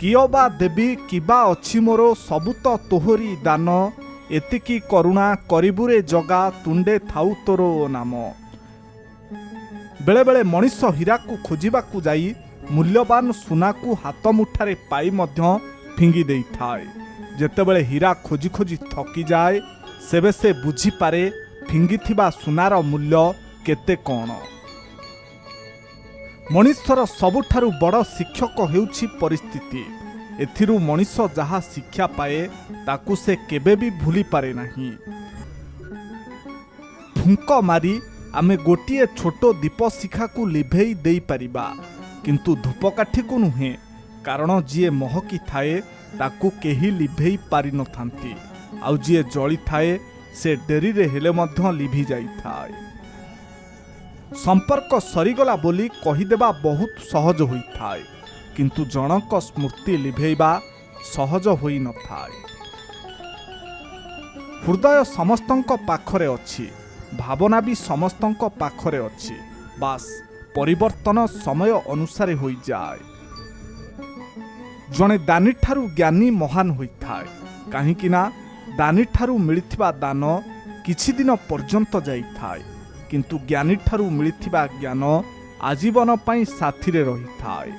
कियो बा देवी किबा अछि मोर सबु तो तोहरी दान एतिकी करुणा करिबुरे जगा तुंडे थाउ तोर नाम। बेले बेले मनीष हीरा को खोजिबाकू जाई मूल्यवान सुना को हाथ मुठारे पाई मध्य फिंगी देई थाए। जेतेबेले हीरा खोजी खोजी थकी जाए सेबे से बुझी पारे फिंगिथिबा सुनार मूल्य केते कोण। मनीषर सबुठारु बड़ शिक्षक हेउछि परिस्थिति। एथिरु मनीष जहा शिक्षा पाए ताकू से केबे भी भूली पारे नहीं। फुंक मारी आमे गोटिए छोटो दीप शिखा को लिभेई देई परिबा किंतु धूपकाठी को नुहे, कारण जीए महकी थाए ताकू केही लिभेई पारि न थांती आउ जीए जଳି थाए से डेरी रे हेले मध्य लिभि जाई थाए। संपर्क सरीगला बोली कहीदेबा बहुत सहज होई थाए किंतु जनक स्मृति लिभेइबा सहज होई न थाए। हृदय समस्तंक पाखरे अछि, भावना भी समस्तंक पाखरे अछि, बास परिवर्तन समय अनुसारे होई जाए। जणे दानी ठारू ज्ञानी महान होई थाए काहेकि ना दानी ठारू मिलिथिबा दान किछि दिन पर्यंत जाई थाए किंतु ज्ञानी ठारू मिलिथिबा ज्ञान आजीवन पई साथी रे रही थाए।